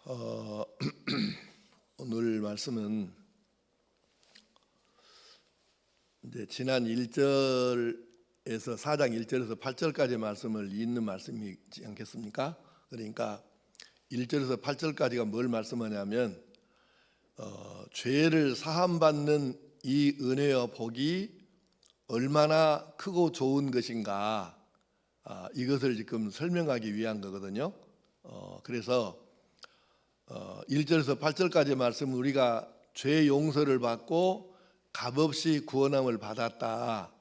어, 오늘 말씀은 이제 지난 1절에서 4장 1절에서 8절까지 말씀을 잇는 말씀이지 않겠습니까? 그러니까 1절에서 8절까지가 뭘 말씀하냐면 죄를 사함받는 이 은혜와 복이 얼마나 크고 좋은 것인가, 이것을 지금 설명하기 위한 거거든요. 그래서 1절에서 8절까지 말씀은 우리가 죄 용서를 받고 값없이 구원함을 받았다.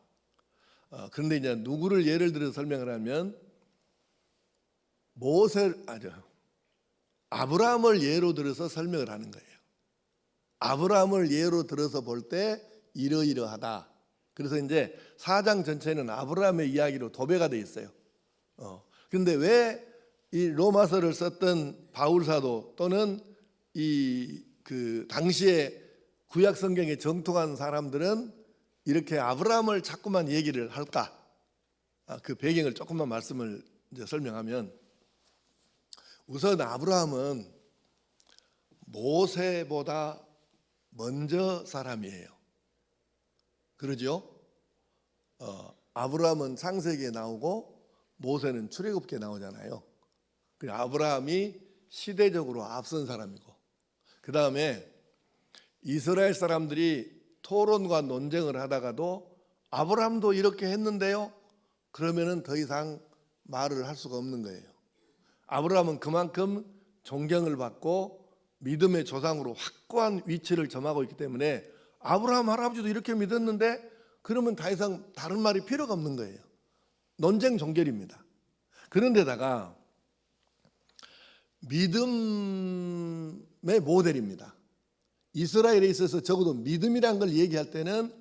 그런데 이제 누구를 예를 들어 설명을 하면 아브라함을 예로 들어서 설명을 하는 거예요. 아브라함을 예로 들어서 볼 때 이러이러하다. 그래서 이제 4장 전체는 아브라함의 이야기로 도배가 돼 있어요. 그런데 왜 이 로마서를 썼던 바울 사도 또는 그 당시에 구약 성경에 정통한 사람들은 이렇게 아브라함을 자꾸만 얘기를 할까? 그 배경을 조금만 말씀을 이제 설명하면, 우선 아브라함은 모세보다 먼저 사람이에요. 그러죠? 아브라함은 창세기에 나오고 모세는 출애굽기에 나오잖아요. 아브라함이 시대적으로 앞선 사람이고, 그 다음에 이스라엘 사람들이 토론과 논쟁을 하다가도 아브라함도 이렇게 했는데요, 그러면은 더 이상 말을 할 수가 없는 거예요. 아브라함은 그만큼 존경을 받고 믿음의 조상으로 확고한 위치를 점하고 있기 때문에 아브라함 할아버지도 이렇게 믿었는데 그러면 더 이상 다른 말이 필요가 없는 거예요. 논쟁 종결입니다. 그런데다가 믿음의 모델입니다. 이스라엘에 있어서 적어도 믿음이란 걸 얘기할 때는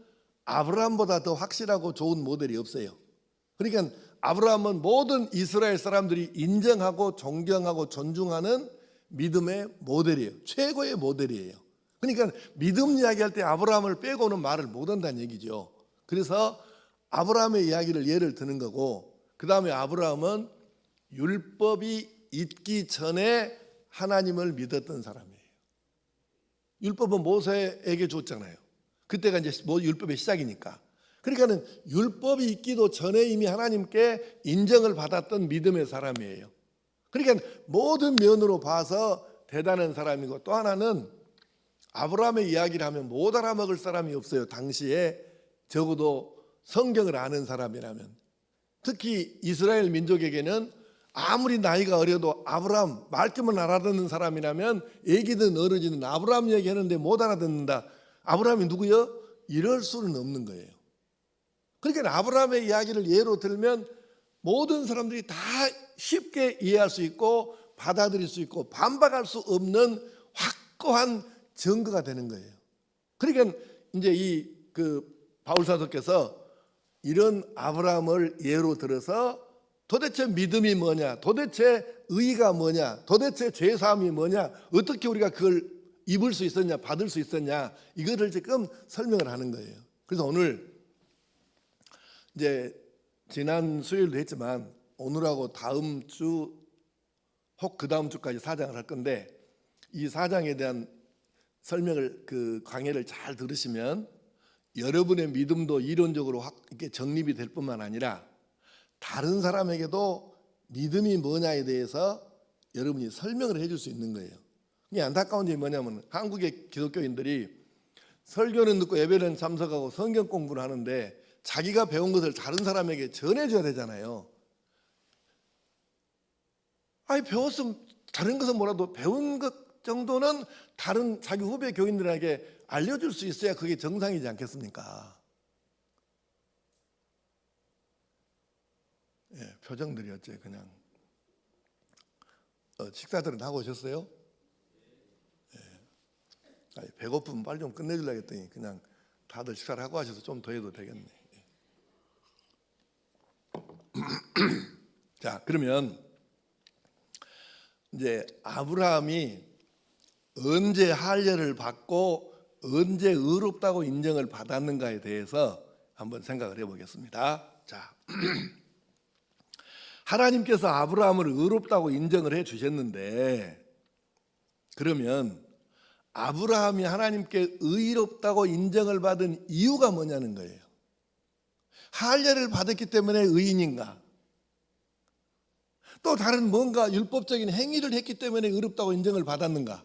아브라함보다 더 확실하고 좋은 모델이 없어요. 그러니까 아브라함은 모든 이스라엘 사람들이 인정하고 존경하고 존중하는 믿음의 모델이에요. 최고의 모델이에요. 그러니까 믿음 이야기할 때 아브라함을 빼고는 말을 못한다는 얘기죠. 그래서 아브라함의 이야기를 예를 드는 거고, 그 다음에 아브라함은 율법이 있기 전에 하나님을 믿었던 사람이에요. 율법은 모세에게 줬잖아요. 그때가 이제 율법의 시작이니까. 그러니까는 율법이 있기도 전에 이미 하나님께 인정을 받았던 믿음의 사람이에요. 그러니까 모든 면으로 봐서 대단한 사람이고, 또 하나는 아브라함의 이야기를 하면 못 알아먹을 사람이 없어요. 당시에 적어도 성경을 아는 사람이라면. 특히 이스라엘 민족에게는 아무리 나이가 어려도 아브라함 말씀을 알아듣는 사람이라면 애기든 어른이든 아브라함 얘기하는데 못 알아듣는다. 아브라함이 누구요? 이럴 수는 없는 거예요. 그러니까 아브라함의 이야기를 예로 들면 모든 사람들이 다 쉽게 이해할 수 있고 받아들일 수 있고 반박할 수 없는 확고한 증거가 되는 거예요. 그러니까 이제 바울 사도께서 이런 아브라함을 예로 들어서 도대체 믿음이 뭐냐, 도대체 의의가 뭐냐, 도대체 죄사함이 뭐냐, 어떻게 우리가 그걸 입을 수 있었냐, 받을 수 있었냐, 이거를 지금 설명을 하는 거예요. 그래서 오늘 이제 지난 수요일도 했지만 오늘하고 다음 주 혹 그 다음 주까지 4장을 할 건데, 이 4장에 대한 설명을, 그 강해를 잘 들으시면 여러분의 믿음도 이론적으로 이렇게 정립이 될 뿐만 아니라 다른 사람에게도 믿음이 뭐냐에 대해서 여러분이 설명을 해줄 수 있는 거예요. 이게 안타까운 점이 뭐냐면 한국의 기독교인들이 설교는 듣고 예배는 참석하고 성경 공부를 하는데 자기가 배운 것을 다른 사람에게 전해줘야 되잖아요. 배웠으면 다른 것은 뭐라도 배운 것 정도는 다른 자기 후배 교인들에게 알려줄 수 있어야 그게 정상이지 않겠습니까? 표정들이 어째 그냥 식사들은 하고 오셨어요? 배고프면 빨리 좀 끝내주려고 했더니 그냥 다들 식사를 하고 하셔서 좀 더 해도 되겠네. 자, 그러면 이제 아브라함이 언제 할례를 받고 언제 의롭다고 인정을 받았는가에 대해서 한번 생각을 해보겠습니다. 자, 하나님께서 아브라함을 의롭다고 인정을 해 주셨는데 그러면 아브라함이 하나님께 의롭다고 인정을 받은 이유가 뭐냐는 거예요. 할례를 받았기 때문에 의인인가? 또 다른 뭔가 율법적인 행위를 했기 때문에 의롭다고 인정을 받았는가?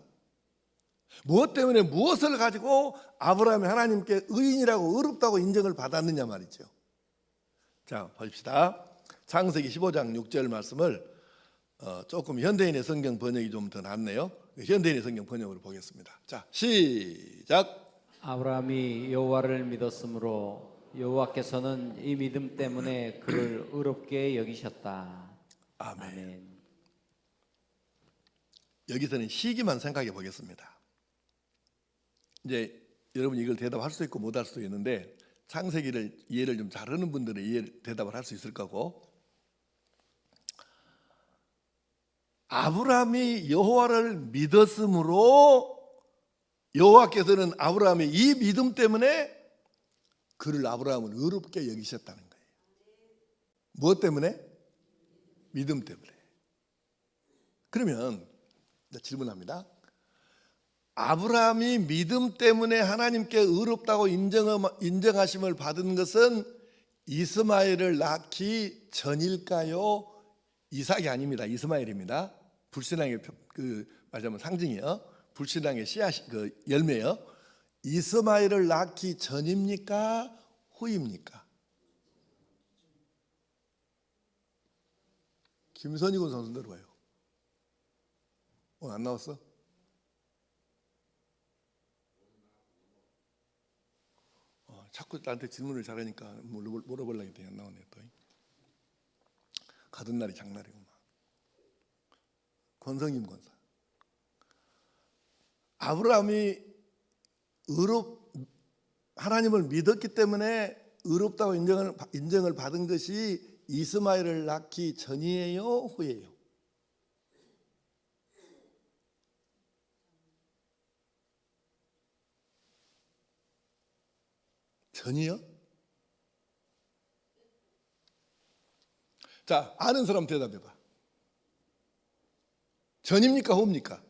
무엇 때문에 무엇을 가지고 아브라함이 하나님께 의인이라고 의롭다고 인정을 받았느냐 말이죠. 자, 보십시다. 창세기 15장 6절 말씀을 조금 현대인의 성경 번역이 좀 더 낫네요. 현대인의 성경 번역으로 보겠습니다. 자, 시작. 아브라함이 여호와를 믿었으므로 여호와께서는 이 믿음 때문에 그를 의롭게 여기셨다. 아멘. 아멘. 여기서는 시기만 생각해 보겠습니다. 이제 여러분 이걸 대답할 수 있고 못할 수도 있는데 창세기를 이해를 좀 잘하는 분들은 대답을 할 수 있을 거고, 아브라함이 여호와를 믿었으므로 여호와께서는 아브라함의 이 믿음 때문에 그를 아브라함을 의롭게 여기셨다는 거예요. 무엇 때문에? 믿음 때문에. 그러면 질문합니다. 아브라함이 믿음 때문에 하나님께 의롭다고 인정하심을 받은 것은 이스마엘을 낳기 전일까요? 이삭이 아닙니다. 이스마엘입니다. 불신앙의 말하자면 상징이요. 불신앙의 씨앗, 열매요. 이스마엘을 낳기 전입니까? 후입니까? 김선희군 선수 들어와요. 오늘 안 나왔어? 자꾸 나한테 질문을 잘하니까 물어보려고 했더니 안 나오네. 또 가던 날이 장날이구만. 권성임 권사. 아브라함이 하나님을 믿었기 때문에 의롭다고 인정을 받은 것이 이스마엘을 낳기 전이에요, 후예요? 전이요? 자, 아는 사람 대답해봐. 전입니까, 후입니까?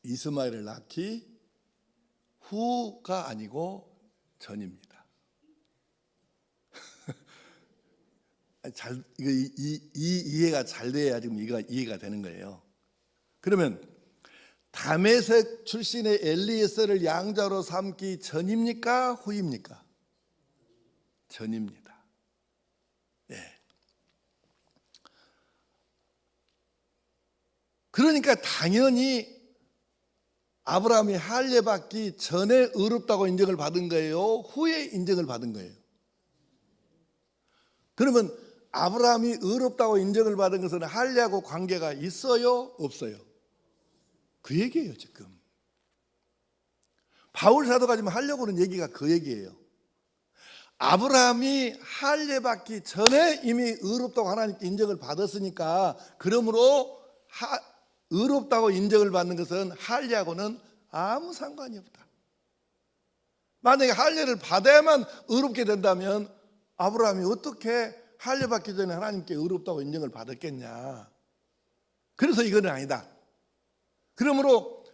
이스마엘을 낳기 후가 아니고 전입니다. 이 이해가 잘 돼야 지금 이해가 되는 거예요. 그러면 다메섹 출신의 엘리에셀을 양자로 삼기 전입니까, 후입니까? 전입니다. 예. 그러니까 당연히 아브라함이 할례 받기 전에 의롭다고 인정을 받은 거예요, 후에 인정을 받은 거예요? 그러면 아브라함이 의롭다고 인정을 받은 것은 할례하고 관계가 있어요, 없어요? 그 얘기예요. 지금 바울 사도가 지금 하려고 하는 얘기가 그 얘기예요. 아브라함이 할례 받기 전에 이미 의롭다고 하나님께 인정을 받았으니까, 그러므로 의롭다고 인정을 받는 것은 할례하고는 아무 상관이 없다. 만약에 할례를 받아야만 의롭게 된다면 아브라함이 어떻게 할례 받기 전에 하나님께 의롭다고 인정을 받았겠냐. 그래서 이거는 아니다. 그러므로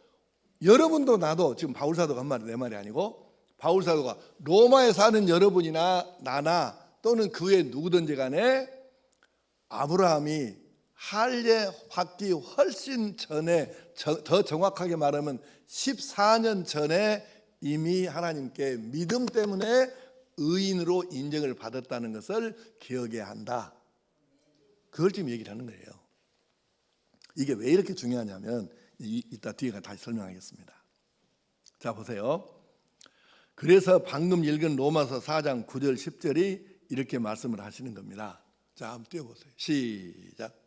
여러분도 나도, 지금 바울 사도가 한 말이 내 말이 아니고 바울 사도가 로마에 사는 여러분이나 나나 또는 그 외 누구든지 간에 아브라함이 할례 받기 훨씬 전에, 더 정확하게 말하면 14년 전에 이미 하나님께 믿음 때문에 의인으로 인정을 받았다는 것을 기억해야 한다. 그걸 지금 얘기를 하는 거예요. 이게 왜 이렇게 중요하냐면 이따 뒤에 다시 설명하겠습니다. 자, 보세요. 그래서 방금 읽은 로마서 4장 9절 10절이 이렇게 말씀을 하시는 겁니다. 자, 한번 띄워보세요. 시작.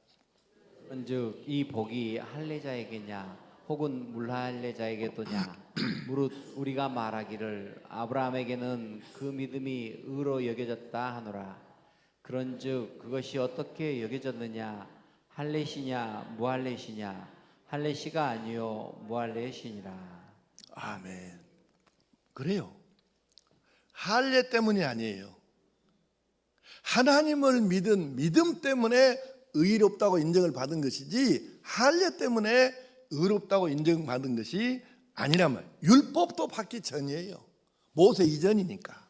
그런즉 이 복이 할례자에게냐 혹은 물할례자에게도냐? 무릇 우리가 말하기를 아브라함에게는 그 믿음이 의로 여겨졌다 하노라. 그런즉 그것이 어떻게 여겨졌느냐? 할례시냐 무할례시냐? 할례시가 아니요 무할례시니라. 아멘. 그래요. 할례 때문이 아니에요. 하나님을 믿은 믿음 때문에 의롭다고 인정을 받은 것이지 할례 때문에 의롭다고 인정받은 것이 아니란 말이에요. 율법도 받기 전이에요. 모세 이전이니까.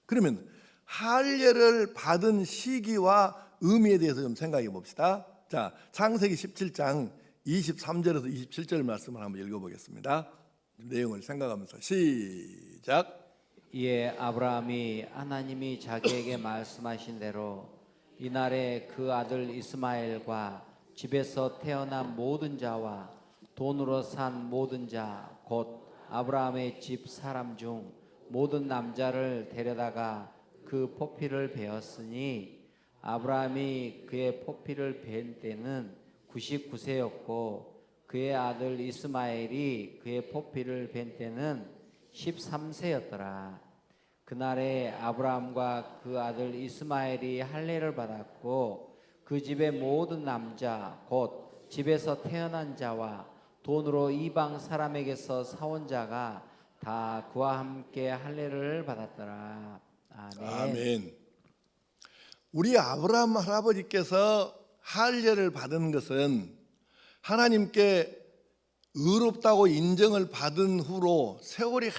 그러면 할례를 받은 시기와 의미에 대해서 좀 생각해 봅시다. 자, 창세기 17장 23절에서 27절 말씀을 한번 읽어보겠습니다. 내용을 생각하면서 시작. 이에 아브라함이 하나님이 자기에게 말씀하신 대로 이날에 그 아들 이스마엘과 집에서 태어난 모든 자와 돈으로 산 모든 자 곧 아브라함의 집 사람 중 모든 남자를 데려다가 그 포피를 베었으니 아브라함이 그의 포피를 벤 때는 99세였고 그의 아들 이스마엘이 그의 포피를 벤 때는 13세였더라. 그날에 아브라함과 그 아들 이스마엘이 할례를 받았고 그 집의 모든 남자 곧 집에서 태어난 자와 돈으로 이방 사람에게서 사온 자가 다 그와 함께 할례를 받았더라. 아멘. 아멘. 우리 아브라함 할아버지께서 할례를 받은 것은 하나님께 의롭다고 인정을 받은 후로 세월이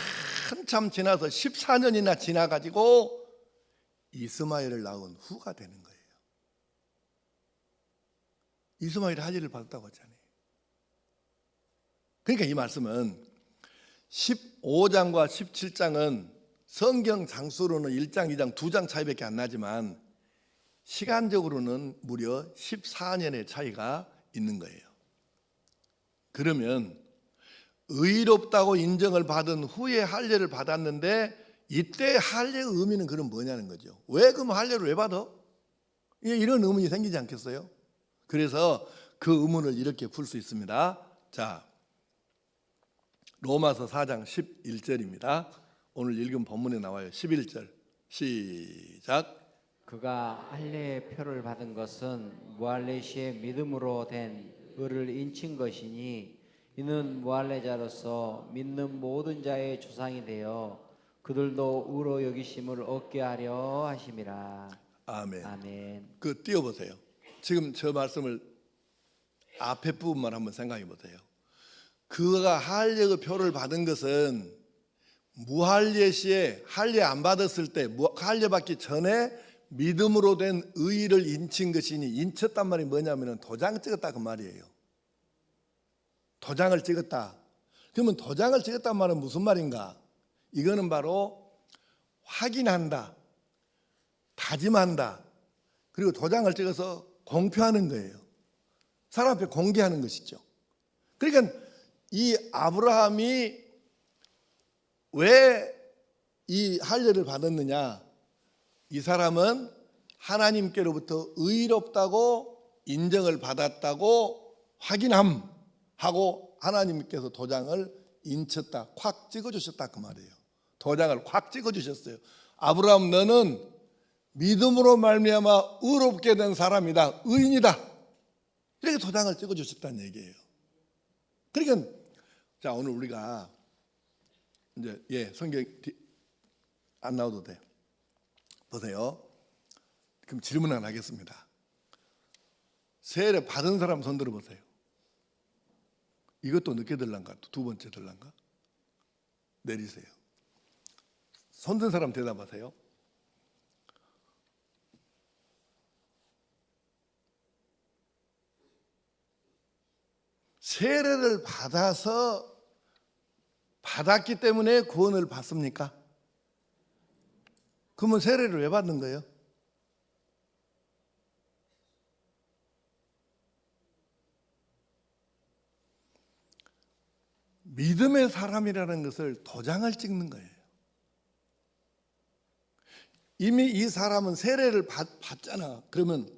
한참 지나서 14년이나 지나가지고 이스마엘을 낳은 후가 되는 거예요. 이스마엘이 할례를 받았다고 하잖아요. 그러니까 이 말씀은 15장과 17장은 성경 장수로는 1장, 2장, 2장 차이밖에 안 나지만 시간적으로는 무려 14년의 차이가 있는 거예요. 그러면 의롭다고 인정을 받은 후에 할례를 받았는데 이때 할례의 의미는 그럼 뭐냐는 거죠. 왜 그럼 할례를 왜 받아? 이런 의문이 생기지 않겠어요? 그래서 그 의문을 이렇게 풀 수 있습니다. 자, 로마서 4장 11절입니다. 오늘 읽은 본문에 나와요. 11절 시작. 그가 할례의 표를 받은 것은 무할례 시의 믿음으로 된 의를 인친 것이니 이는 무할례자로서 믿는 모든 자의 조상이 되어 그들도 의로 여기심을 얻게 하려 하심이라. 아멘. 아멘. 그 띄워보세요. 지금 저 말씀을 앞에 부분만 한번 생각해 보세요. 그가 할례의 표를 받은 것은 무할례 시에 할례 안 받았을 때 할례 받기 전에 믿음으로 된 의를 인친 것이니 인쳤단 말이 뭐냐면 도장 찍었다 그 말이에요. 도장을 찍었다. 그러면 도장을 찍었단 말은 무슨 말인가? 이거는 바로 확인한다, 다짐한다, 그리고 도장을 찍어서 공표하는 거예요. 사람 앞에 공개하는 것이죠. 그러니까 이 아브라함이 왜 이 할례를 받았느냐? 이 사람은 하나님께로부터 의롭다고 인정을 받았다고 확인함하고 하나님께서 도장을 인쳤다, 콱 찍어주셨다 그 말이에요. 도장을 콱 찍어주셨어요. 아브라함 너는 믿음으로 말미암아 의롭게 된 사람이다, 의인이다, 이렇게 도장을 찍어주셨다는 얘기예요. 그러니까 자, 오늘 우리가 이제 성경 안 나와도 돼. 보세요. 그럼 질문 하나 하겠습니다. 세례 받은 사람 손 들어보세요. 이것도 늦게 들란가? 두 번째 들란가? 내리세요. 손 든 사람 대답하세요. 세례를 받았기 때문에 구원을 받습니까? 그러면 세례를 왜 받는 거예요? 믿음의 사람이라는 것을 도장을 찍는 거예요. 이미 이 사람은 세례를 받잖아. 그러면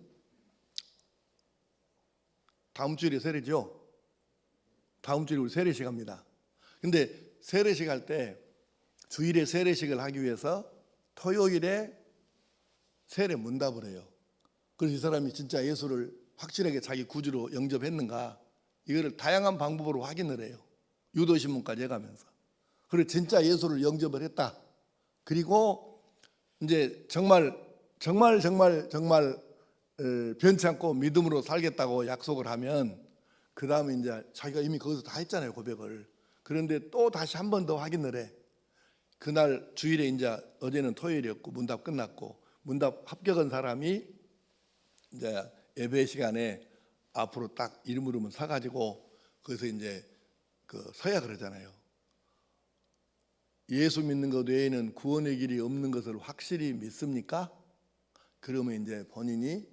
다음 주일에 세례죠. 다음 주일에 우리 세례식 합니다. 근데 세례식 할 때 주일에 세례식을 하기 위해서 토요일에 세례 문답을 해요. 그래서 이 사람이 진짜 예수를 확실하게 자기 구주로 영접했는가, 이거를 다양한 방법으로 확인을 해요. 유도신문까지 해가면서. 그리고 진짜 예수를 영접을 했다, 그리고 이제 정말 변치 않고 믿음으로 살겠다고 약속을 하면 그 다음에 이제 자기가 이미 거기서 다 했잖아요, 고백을. 그런데 또 다시 한 번 더 확인을 해. 그날 주일에 이제 어제는 토요일이었고 문답 끝났고 문답 합격한 사람이 이제 예배 시간에 앞으로 딱 이름으로만 서가지고 거기서 이제 서야 그러잖아요. 예수 믿는 것 외에는 구원의 길이 없는 것을 확실히 믿습니까? 그러면 이제 본인이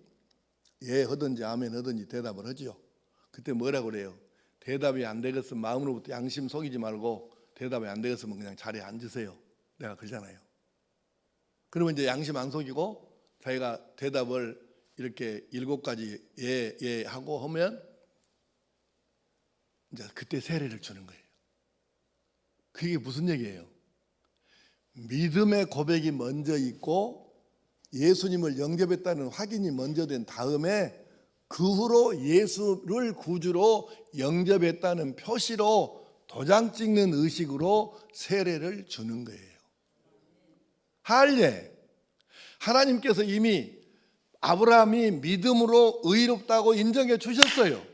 예 하든지 아멘 하든지 대답을 하죠. 그때 뭐라고 그래요? 대답이 안 되겠으면 마음으로부터 양심 속이지 말고 대답이 안 되겠으면 그냥 자리에 앉으세요. 내가 그러잖아요. 그러면 이제 양심 안 속이고 자기가 대답을 이렇게 7가지 예 하고 하면 이제 그때 세례를 주는 거예요. 그게 무슨 얘기예요? 믿음의 고백이 먼저 있고 예수님을 영접했다는 확인이 먼저 된 다음에 그 후로 예수를 구주로 영접했다는 표시로 도장 찍는 의식으로 세례를 주는 거예요. 할례, 하나님께서 이미 아브라함이 믿음으로 의롭다고 인정해 주셨어요.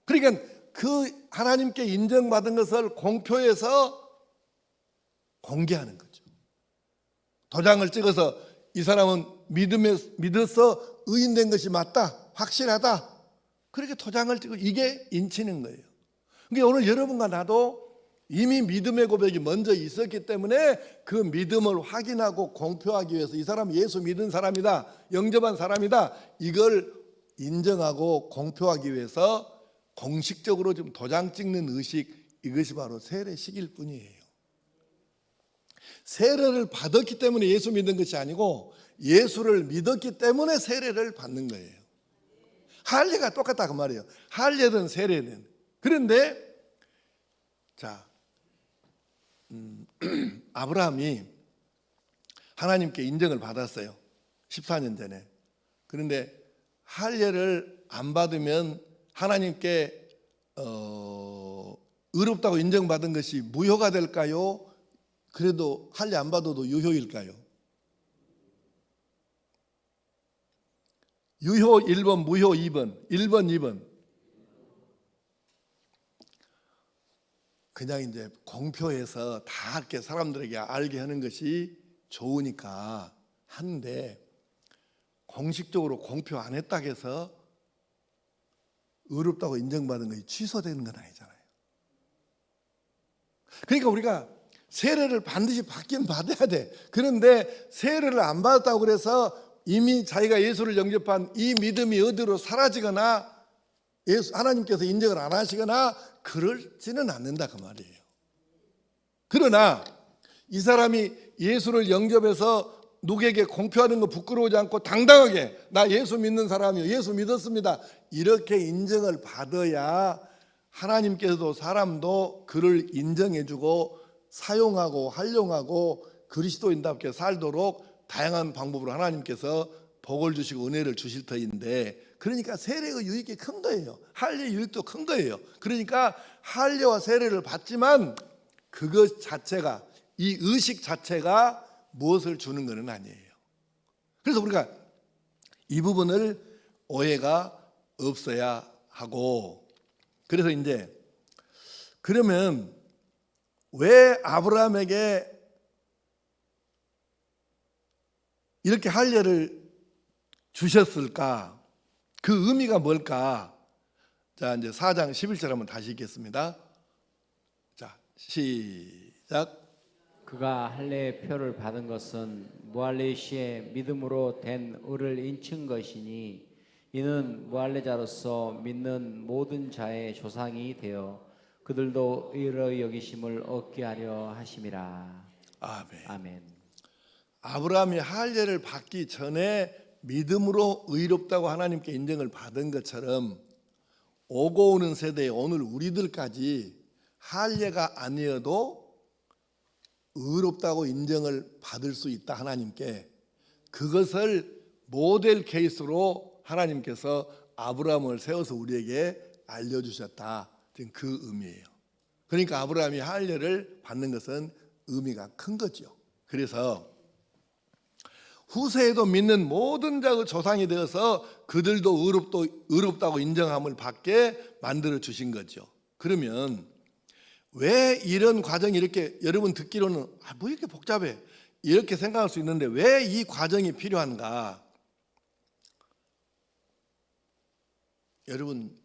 그러니까 그 하나님께 인정받은 것을 공표해서 공개하는 거죠. 도장을 찍어서 이 사람은 믿어서 의인된 것이 맞다, 확실하다. 그렇게 도장을 찍고 이게 인치는 거예요. 그러니까 오늘 여러분과 나도 이미 믿음의 고백이 먼저 있었기 때문에 그 믿음을 확인하고 공표하기 위해서 이 사람은 예수 믿은 사람이다, 영접한 사람이다, 이걸 인정하고 공표하기 위해서 공식적으로 좀 도장 찍는 의식, 이것이 바로 세례식일 뿐이에요. 세례를 받았기 때문에 예수 믿는 것이 아니고 예수를 믿었기 때문에 세례를 받는 거예요. 할례가 똑같다 그 말이에요. 할례든 세례든. 그런데 자, 아브라함이 하나님께 인정을 받았어요. 14년 전에. 그런데 할례를 안 받으면 하나님께 의롭다고 인정받은 것이 무효가 될까요? 그래도 할례 안 받아도 유효일까요? 유효 1번, 무효 2번. 1번, 2번. 그냥 이제 공표해서 다 이렇게 사람들에게 알게 하는 것이 좋으니까 하는데 공식적으로 공표 안 했다고 해서 의롭다고 인정받은 것이 취소되는 건 아니잖아요. 그러니까 우리가 세례를 반드시 받긴 받아야 돼. 그런데 세례를 안 받았다고 그래서 이미 자기가 예수를 영접한 이 믿음이 어디로 사라지거나 하나님께서 인정을 안 하시거나 그러지는 않는다 그 말이에요. 그러나 이 사람이 예수를 영접해서 누구에게 공표하는 거 부끄러우지 않고 당당하게 나 예수 믿는 사람이요, 예수 믿었습니다, 이렇게 인정을 받아야 하나님께서도 사람도 그를 인정해주고 사용하고 활용하고 그리스도인답게 살도록 다양한 방법으로 하나님께서 복을 주시고 은혜를 주실 터인데, 그러니까 세례의 유익이 큰 거예요. 할례의 유익도 큰 거예요. 그러니까 할례와 세례를 받지만 그것 자체가, 이 의식 자체가 무엇을 주는 것은 아니에요. 그래서 우리가 이 부분을 오해가 없어야 하고, 그래서 이제 그러면 왜 아브라함에게 이렇게 할례를 주셨을까? 그 의미가 뭘까? 자, 이제 4장 11절 한번 다시 읽겠습니다. 자, 시작. 그가 할례의 표를 받은 것은 무할례 시에 믿음으로 된 의를 인친 것이니 이는 무할례자로서 믿는 모든 자의 조상이 되어 그들도 의로 여기심을 얻게 하려 하심이라. 아멘. 아멘. 아브라함이 할례를 받기 전에 믿음으로 의롭다고 하나님께 인정을 받은 것처럼 오고 오는 세대에 오늘 우리들까지 할례가 아니어도 의롭다고 인정을 받을 수 있다. 하나님께 그것을 모델 케이스로 하나님께서 아브라함을 세워서 우리에게 알려주셨다. 지금 그 의미예요. 그러니까 아브라함이 할례를 받는 것은 의미가 큰 거죠. 그래서 후세에도 믿는 모든 자의 조상이 되어서 그들도 의롭다고 인정함을 받게 만들어 주신 거죠. 그러면 왜 이런 과정이 이렇게, 여러분 듣기로는 뭐 이렇게 복잡해 이렇게 생각할 수 있는데 왜 이 과정이 필요한가? 여러분,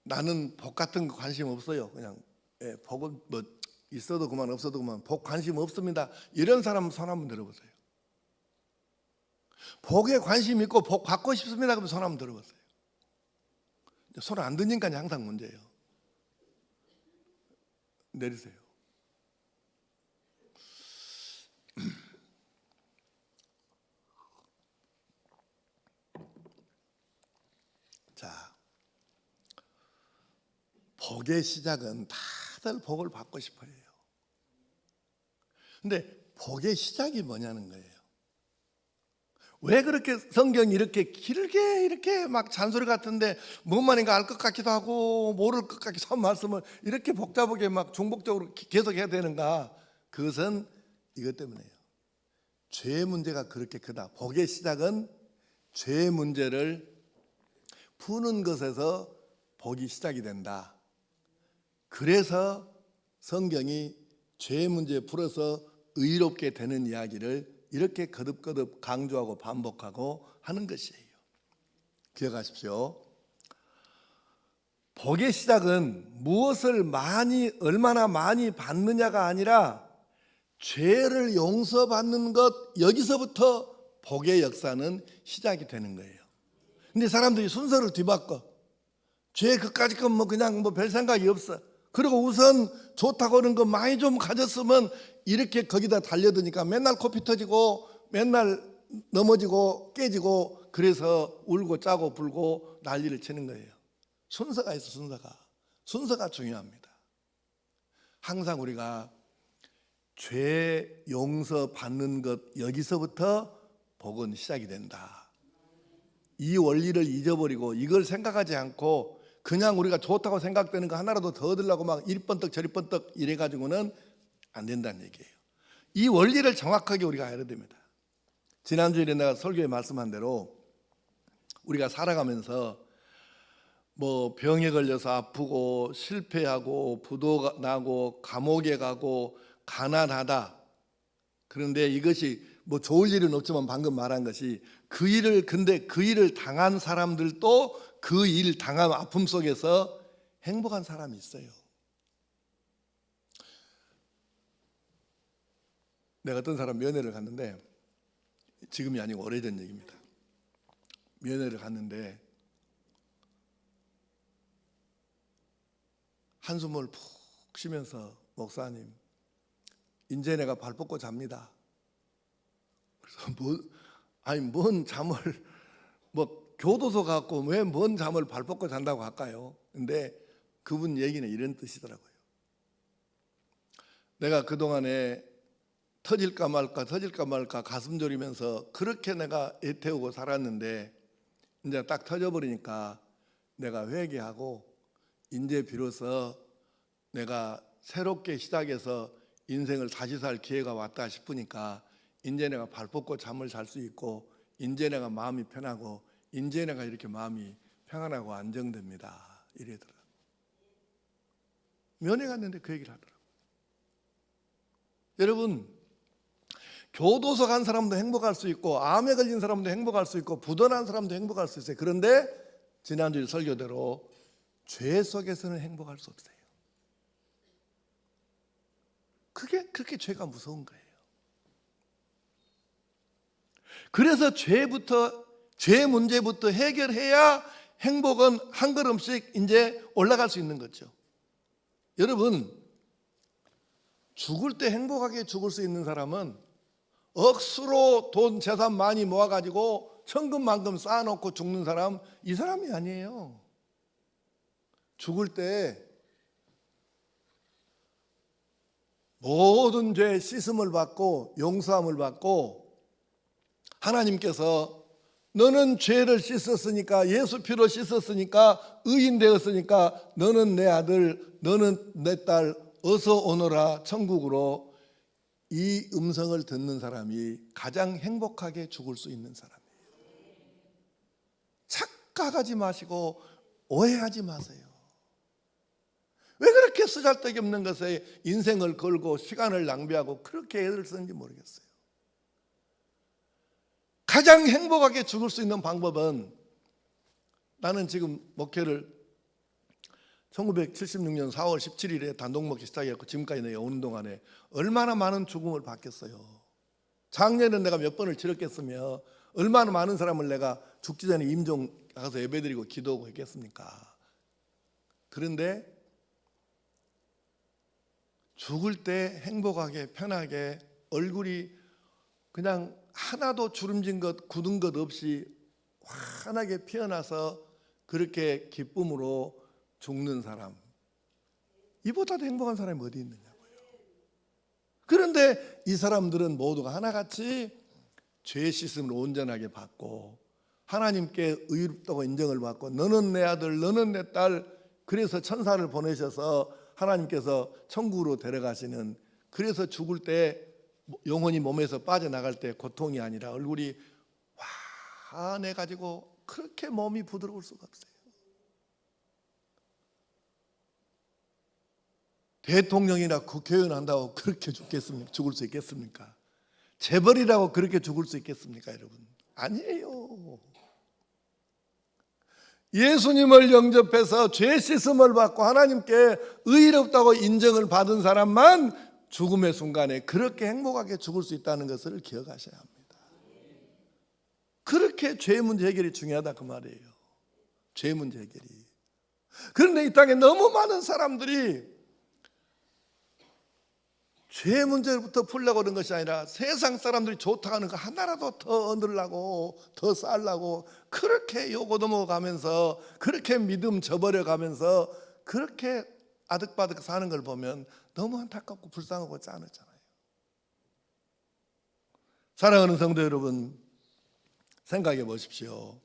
나는 복 같은 거 관심 없어요. 그냥 복은 뭐 있어도 그만 없어도 그만, 복 관심 없습니다. 이런 사람 손 한번 들어보세요. 복에 관심 있고 복 받고 싶습니다. 그러면 손 한번 들어보세요. 손 안 드니까 항상 문제예요. 내리세요. 자, 복의 시작은 다들 복을 받고 싶어요. 근데 복의 시작이 뭐냐는 거예요. 왜 그렇게 성경이 이렇게 길게 이렇게 막 잔소리 같은데 뭔 말인가 알 것 같기도 하고 모를 것 같기도 한 말씀을 이렇게 복잡하게 막 중복적으로 계속 해야 되는가? 그것은 이것 때문에요. 죄의 문제가 그렇게 크다. 복의 시작은 죄의 문제를 푸는 것에서 복이 시작이 된다. 그래서 성경이 죄의 문제 풀어서 의롭게 되는 이야기를 이렇게 거듭거듭 강조하고 반복하고 하는 것이에요. 기억하십시오. 복의 시작은 무엇을 얼마나 많이 받느냐가 아니라 죄를 용서받는 것, 여기서부터 복의 역사는 시작이 되는 거예요. 근데 사람들이 순서를 뒤바꿔. 죄 그까짓 건 뭐 그냥 뭐 별 생각이 없어. 그리고 우선 좋다고 하는 거 많이 좀 가졌으면 이렇게 거기다 달려드니까 맨날 코피 터지고 맨날 넘어지고 깨지고 그래서 울고 짜고 불고 난리를 치는 거예요. 순서가 있어. 순서가 중요합니다. 항상 우리가 죄 용서 받는 것, 여기서부터 복은 시작이 된다. 이 원리를 잊어버리고 이걸 생각하지 않고 그냥 우리가 좋다고 생각되는 거 하나라도 더 얻으려고 막 이리 번떡 저리 번떡 이래가지고는 안 된다는 얘기예요. 이 원리를 정확하게 우리가 알아야 됩니다. 지난주에 내가 설교에 말씀한 대로 우리가 살아가면서 뭐 병에 걸려서 아프고 실패하고 부도가 나고 감옥에 가고 가난하다. 그런데 이것이 뭐 좋을 일은 없지만 방금 말한 것이 근데 그 일을 당한 사람들도 그 일 당한 아픔 속에서 행복한 사람이 있어요. 내가 어떤 사람 면회를 갔는데, 지금이 아니고 오래전 얘기입니다. 면회를 갔는데 한숨을 푹 쉬면서 목사님, 이제 내가 발 뻗고 잡니다. 그래서 뭔 잠을 교도소 갖고 왜 뭔 잠을 발 뻗고 잔다고 할까요? 근데 그분 얘기는 이런 뜻이더라고요. 내가 그동안에 터질까 말까 가슴 졸이면서 그렇게 내가 애태우고 살았는데 이제 딱 터져버리니까 내가 회개하고 이제 비로소 내가 새롭게 시작해서 인생을 다시 살 기회가 왔다 싶으니까 이제 내가 발 뻗고 잠을 잘 수 있고 이제 내가 마음이 편하고 이제 내가 이렇게 마음이 평안하고 안정됩니다. 이래더라고요. 면회 갔는데 그 얘기를 하더라고요. 여러분, 교도소 간 사람도 행복할 수 있고 암에 걸린 사람도 행복할 수 있고 부도난 사람도 행복할 수 있어요. 그런데 지난주 설교대로 죄 속에서는 행복할 수 없어요. 그게 그렇게 죄가 무서운 거예요. 그래서 죄 문제부터 해결해야 행복은 한 걸음씩 이제 올라갈 수 있는 거죠. 여러분, 죽을 때 행복하게 죽을 수 있는 사람은 억수로 돈 재산 많이 모아가지고 천금만금 쌓아놓고 죽는 사람, 이 사람이 아니에요. 죽을 때 모든 죄 씻음을 받고 용서함을 받고 하나님께서 너는 죄를 씻었으니까, 예수 피로 씻었으니까, 의인 되었으니까 너는 내 아들, 너는 내 딸, 어서 오너라 천국으로, 이 음성을 듣는 사람이 가장 행복하게 죽을 수 있는 사람이에요. 착각하지 마시고 오해하지 마세요. 왜 그렇게 쓰잘데기 없는 것에 인생을 걸고 시간을 낭비하고 그렇게 애를 쓰는지 모르겠어요. 가장 행복하게 죽을 수 있는 방법은, 나는 지금 목회를 1976년 4월 17일에 단독 목회 시작했고 지금까지 내가 오는 동안에 얼마나 많은 죽음을 받겠어요. 작년에 내가 몇 번을 치렀겠으며 얼마나 많은 사람을 내가 죽기 전에 임종 가서 예배드리고 기도하고 했겠습니까? 그런데 죽을 때 행복하게 편하게 얼굴이 그냥 하나도 주름진 것 굳은 것 없이 환하게 피어나서 그렇게 기쁨으로 죽는 사람, 이보다도 행복한 사람이 어디 있느냐고요. 그런데 이 사람들은 모두가 하나같이 죄 씻음을 온전하게 받고 하나님께 의롭다고 인정을 받고 너는 내 아들 너는 내 딸, 그래서 천사를 보내셔서 하나님께서 천국으로 데려가시는, 그래서 죽을 때 영혼이 몸에서 빠져나갈 때 고통이 아니라 얼굴이 환해가지고 그렇게 몸이 부드러울 수가 없어요. 대통령이나 국회의원 한다고 그렇게 죽겠습니까? 죽을 수 있겠습니까? 재벌이라고 그렇게 죽을 수 있겠습니까, 여러분? 아니에요. 예수님을 영접해서 죄 씻음을 받고 하나님께 의롭다고 인정을 받은 사람만 죽음의 순간에 그렇게 행복하게 죽을 수 있다는 것을 기억하셔야 합니다. 그렇게 죄 문제 해결이 중요하다 그 말이에요. 죄 문제 해결이. 그런데 이 땅에 너무 많은 사람들이 죄 문제부터 풀려고 그런 것이 아니라 세상 사람들이 좋다고 하는 거 하나라도 더 얻으려고 더 쌓으려고 그렇게 요거 넘어가면서 그렇게 믿음 저버려 가면서 그렇게 아득바득 사는 걸 보면 너무 안타깝고 불쌍하고 짠하잖아요. 사랑하는 성도 여러분, 생각해 보십시오.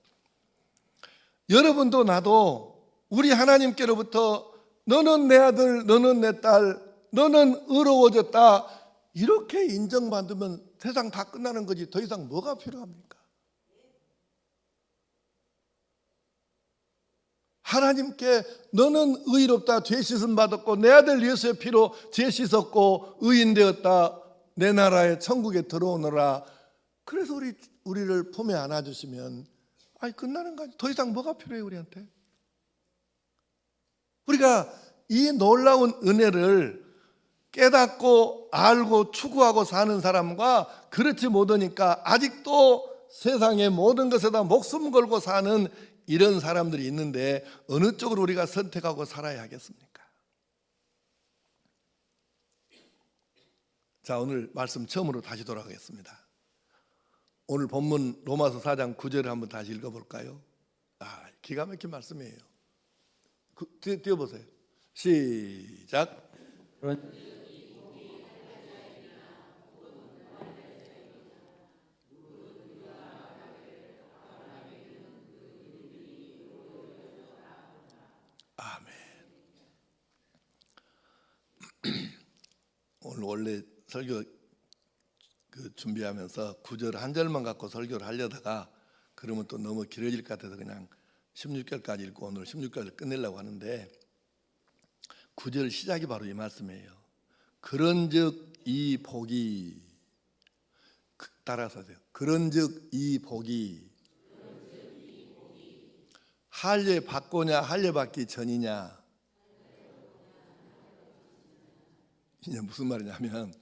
여러분도 나도 우리 하나님께로부터 너는 내 아들 너는 내 딸 너는 의로워졌다 이렇게 인정받으면 세상 다 끝나는 거지 더 이상 뭐가 필요합니까? 하나님께 너는 의롭다 죄 씻음 받았고 내 아들 예수의 피로 죄 씻었고 의인 되었다 내 나라의 천국에 들어오너라. 그래서 우리를 품에 안아주시면 아니 끝나는 거 아니야. 더 이상 뭐가 필요해 우리한테? 우리가 이 놀라운 은혜를 깨닫고 알고 추구하고 사는 사람과 그렇지 못하니까 아직도 세상의 모든 것에다 목숨 걸고 사는 이런 사람들이 있는데 어느 쪽으로 우리가 선택하고 살아야 하겠습니까? 자, 오늘 말씀 처음으로 다시 돌아가겠습니다. 오늘 본문 로마서 4장 9절을 한번 다시 읽어볼까요? 기가 막힌 말씀이에요. 띄워보세요. 시작. 아멘. 오늘 원래 설교 준비하면서 9절 한 절만 갖고 설교를 하려다가 그러면 또 너무 길어질 것 같아서 그냥 16절까지 읽고 오늘 16절을 끝내려고 하는데 9절 시작이 바로 이 말씀이에요. 그런즉 이 복이, 따라서 하세요. 그런즉 이 복이 할례 받고냐 할례 받기 전이냐. 이게 무슨 말이냐면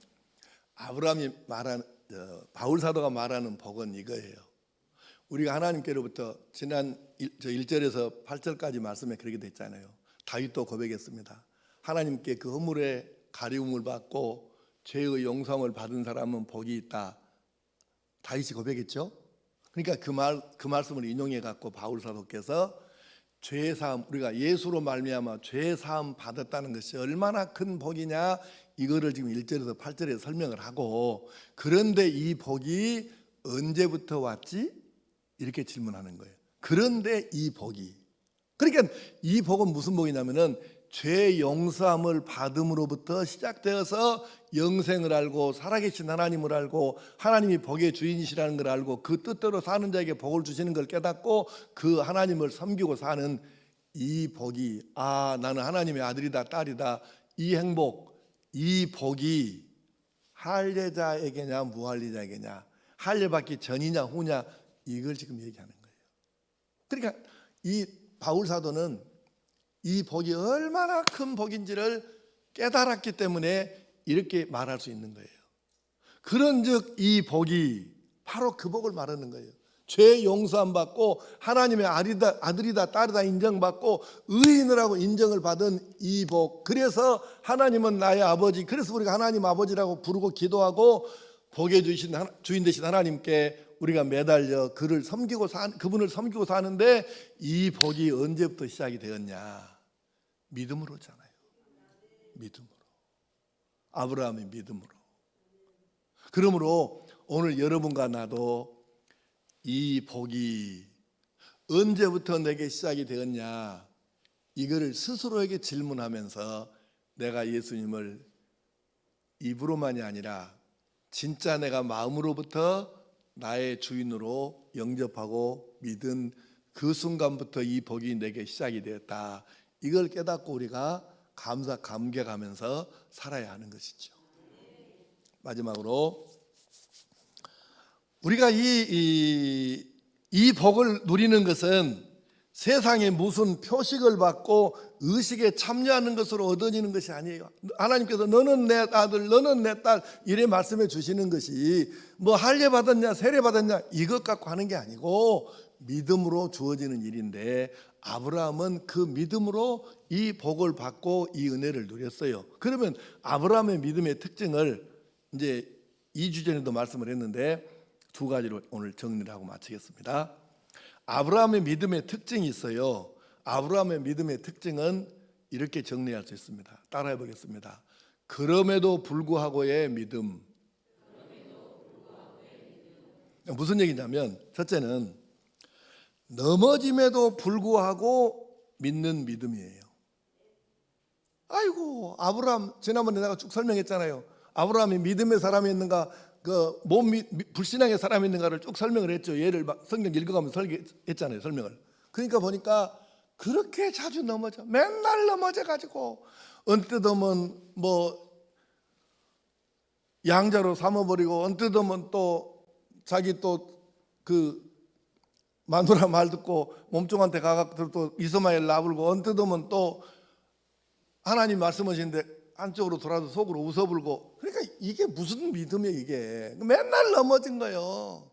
아브라함이 말하는 바울 사도가 말하는 복은 이거예요. 우리가 하나님께로부터 지난 1절에서 8절까지 말씀에 그렇게 돼 있잖아요. 다윗도 고백했습니다. 하나님께 그 허물의 가리움을 받고 죄의 용서를 받은 사람은 복이 있다. 다윗이 고백했죠. 그러니까 그 말씀을 인용해 갖고 바울 사도께서 죄 사함, 우리가 예수로 말미암아 죄 사함 받았다는 것이 얼마나 큰 복이냐 이거를 지금 1절에서 8절에 설명을 하고, 그런데 이 복이 언제부터 왔지? 이렇게 질문하는 거예요. 그런데 이 복이, 그러니까 이 복은 무슨 복이냐면은 죄 용서함을 받음으로부터 시작되어서 영생을 알고 살아계신 하나님을 알고 하나님이 복의 주인이시라는 걸 알고 그 뜻대로 사는 자에게 복을 주시는 걸 깨닫고 그 하나님을 섬기고 사는 이 복이, 나는 하나님의 아들이다 딸이다, 이 행복, 이 복이 할례자에게냐 무할례자에게냐, 할례받기 전이냐 후냐, 이걸 지금 얘기하는 거예요. 그러니까 이 바울 사도는 이 복이 얼마나 큰 복인지를 깨달았기 때문에 이렇게 말할 수 있는 거예요. 그런즉 이 복이 바로 그 복을 말하는 거예요. 죄 용서함 받고 하나님의 아들이다 딸이다 인정받고 의인이라고 인정을 받은 이 복. 그래서 하나님은 나의 아버지, 그래서 우리가 하나님 아버지라고 부르고 기도하고 복의 주인 되신 하나님께 우리가 매달려 그분을 섬기고 사는데, 이 복이 언제부터 시작이 되었냐? 믿음으로잖아요. 믿음으로. 아브라함의 믿음으로. 그러므로 오늘 여러분과 나도 이 복이 언제부터 내게 시작이 되었냐, 이거를 스스로에게 질문하면서 내가 예수님을 입으로만이 아니라 진짜 내가 마음으로부터 나의 주인으로 영접하고 믿은 그 순간부터 이 복이 내게 시작이 되었다. 이걸 깨닫고 우리가 감격하면서 살아야 하는 것이죠. 마지막으로 우리가 이 복을 누리는 것은 세상에 무슨 표식을 받고 의식에 참여하는 것으로 얻어지는 것이 아니에요. 하나님께서 너는 내 아들, 너는 내 딸 이래 말씀해 주시는 것이 뭐 할례 받았냐 세례 받았냐 이것 갖고 하는 게 아니고 믿음으로 주어지는 일인데, 아브라함은 그 믿음으로 이 복을 받고 이 은혜를 누렸어요. 그러면 아브라함의 믿음의 특징을 이제 2주 전에도 말씀을 했는데 두 가지로 오늘 정리를 하고 마치겠습니다. 아브라함의 믿음의 특징이 있어요. 아브라함의 믿음의 특징은 이렇게 정리할 수 있습니다. 따라해 보겠습니다. 그럼에도 불구하고의 믿음. 무슨 얘기냐면, 첫째는 넘어짐에도 불구하고 믿는 믿음이에요. 아이고, 아브라함 지난번에 내가 쭉 설명했잖아요. 아브라함이 믿음의 사람이었는가, 불신앙의 사람이 있는가를 쭉 설명을 했죠. 예를 성경 읽어가면서 했잖아요, 설명을. 그러니까 보니까 그렇게 자주 넘어져, 맨날 넘어져 가지고 언뜻 하면 뭐 양자로 삼아버리고, 언뜻 하면 또 자기 또 그 마누라 말 듣고 몸종한테 가갖고 또 이스마엘 나불고, 언뜻 하면 또 하나님 말씀하시는데 한쪽으로 돌아서 속으로 웃어불고. 그러니까 이게 무슨 믿음이에요, 이게. 맨날 넘어진 거예요.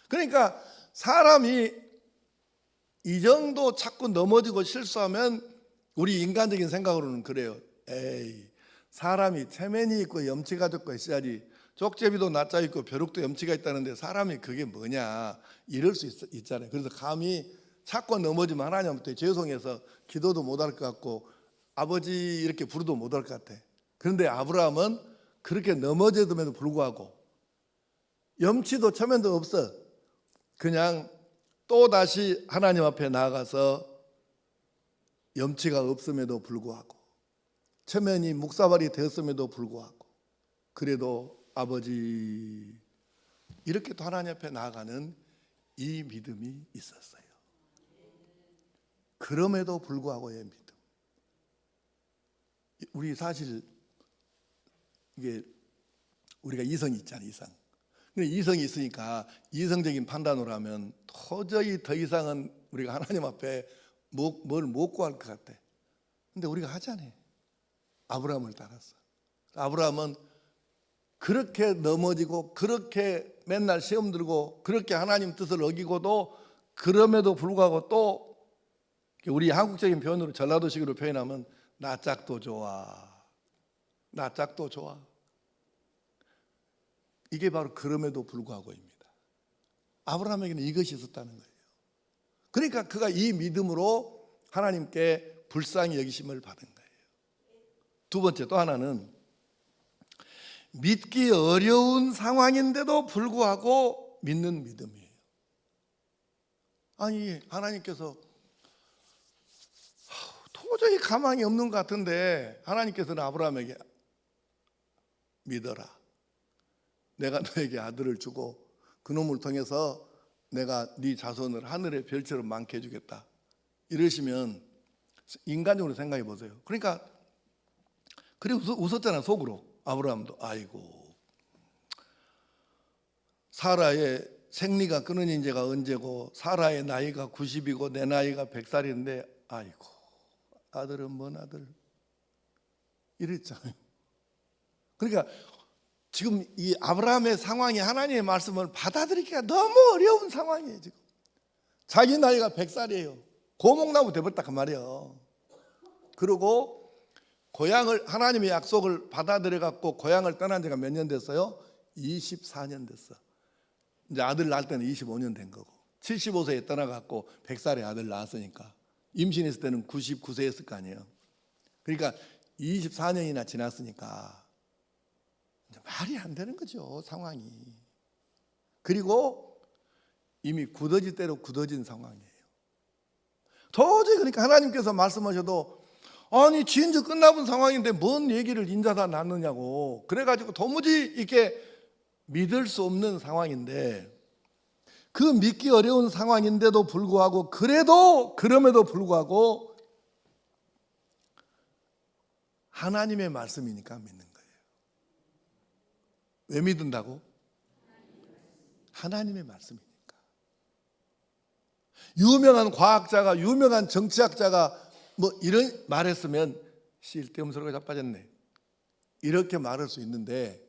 그러니까 사람이 이 정도 자꾸 넘어지고 실수하면 우리 인간적인 생각으로는 그래요. 에이, 사람이 체면이 있고 염치가 적고 있어야지, 쪽제비도 낯자 있고 벼룩도 염치가 있다는데 사람이 그게 뭐냐, 이럴 수 있잖아요. 그래서 감히 자꾸 넘어지면 하나님한테 죄송해서 기도도 못할 것 같고 아버지 이렇게 부르도 못할 것 같아. 그런데 아브라함은 그렇게 넘어져도 불구하고 염치도 체면도 없어. 그냥 또 다시 하나님 앞에 나아가서 염치가 없음에도 불구하고 체면이 묵사발이 되었음에도 불구하고 그래도 아버지 이렇게 또 하나님 앞에 나아가는 이 믿음이 있었어요. 그럼에도 불구하고의 믿음. 우리 사실 이게 우리가 이성이 있잖아요, 이성. 근데 이성이 있으니까 이성적인 판단으로 하면 도저히 더 이상은 우리가 하나님 앞에 뭘 못 구할 것 같아. 근데 우리가 하잖아요. 아브라함을 따라서. 아브라함은 그렇게 넘어지고 그렇게 맨날 시험 들고 그렇게 하나님 뜻을 어기고도 그럼에도 불구하고 또 우리 한국적인 표현으로 전라도식으로 표현하면 나 짝도 좋아. 나 짝도 좋아. 이게 바로 그럼에도 불구하고입니다. 아브라함에게는 이것이 있었다는 거예요. 그러니까 그가 이 믿음으로 하나님께 불쌍히 여기심을 받은 거예요. 두 번째, 또 하나는 믿기 어려운 상황인데도 불구하고 믿는 믿음이에요. 아니, 하나님께서 도저히 가망이 없는 것 같은데 하나님께서는 아브라함에게 믿어라. 내가 너에게 아들을 주고 그놈을 통해서 내가 네 자손을 하늘의 별처럼 많게 해주겠다. 이러시면 인간적으로 생각해 보세요. 그러니까 그래 웃었잖아 속으로. 아브라함도 아이고 사라의 생리가 끊어진 지가 언제고 사라의 나이가 90이고 내 나이가 100살인데 아이고 아들은 뭔 아들 이랬잖아요. 그러니까 지금 이 아브라함의 상황이 하나님의 말씀을 받아들이기가 너무 어려운 상황이에요. 지금 자기 나이가 100살이에요 고목나무 돼버렸다 그 말이에요. 그리고 고향을 하나님의 약속을 받아들여 갖고 고향을 떠난 지가 몇 년 됐어요? 24년 됐어. 이제 아들 낳을 때는 25년 된 거고 75세에 떠나갖고 100살에 아들 낳았으니까 임신했을 때는 99세였을 거 아니에요. 그러니까 24년이나 지났으니까 말이 안 되는 거죠 상황이. 그리고 이미 굳어질 대로 굳어진 상황이에요. 도저히 그러니까 하나님께서 말씀하셔도 아니 지은지 끝나본 상황인데 뭔 얘기를 인자다 낳느냐고 그래가지고 도무지 이렇게 믿을 수 없는 상황인데 그 믿기 어려운 상황인데도 불구하고 그럼에도 불구하고 하나님의 말씀이니까 믿는 거예요. 왜 믿는다고? 하나님의 말씀이니까. 유명한 과학자가 유명한 정치학자가 뭐 이런 말했으면 쓸데없는 소리가 자빠졌네 이렇게 말할 수 있는데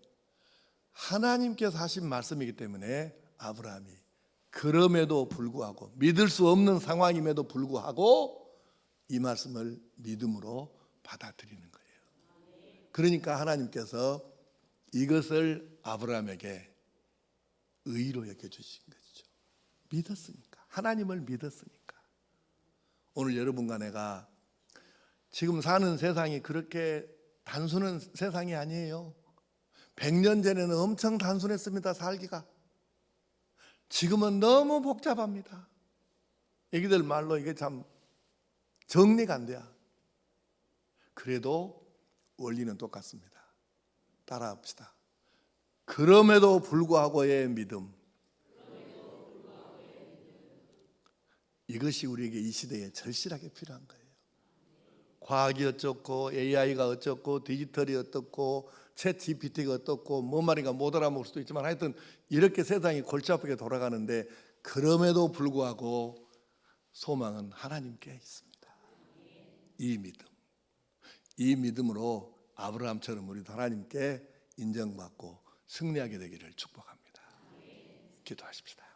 하나님께서 하신 말씀이기 때문에 아브라함이 그럼에도 불구하고 믿을 수 없는 상황임에도 불구하고 이 말씀을 믿음으로 받아들이는 거예요. 그러니까 하나님께서 이것을 아브라함에게 의로 여겨주신 거죠. 믿었으니까 하나님을 믿었으니까. 오늘 여러분과 내가 지금 사는 세상이 그렇게 단순한 세상이 아니에요. 100년 전에는 엄청 단순했습니다. 살기가. 지금은 너무 복잡합니다. 애기들 말로 이게 참 정리가 안 돼요. 그래도 원리는 똑같습니다. 따라합시다. 그럼에도 불구하고의 믿음. 이것이 우리에게 이 시대에 절실하게 필요한 거예요. 과학이 어쩌고 AI가 어쩌고 디지털이 어떻고 챗 GPT가 어떻고 뭔 말인가 못 알아먹을 수도 있지만 하여튼 이렇게 세상이 골치 아프게 돌아가는데 그럼에도 불구하고 소망은 하나님께 있습니다. 이 믿음으로 아브라함처럼 우리도 하나님께 인정받고 승리하게 되기를 축복합니다. 기도하십시다.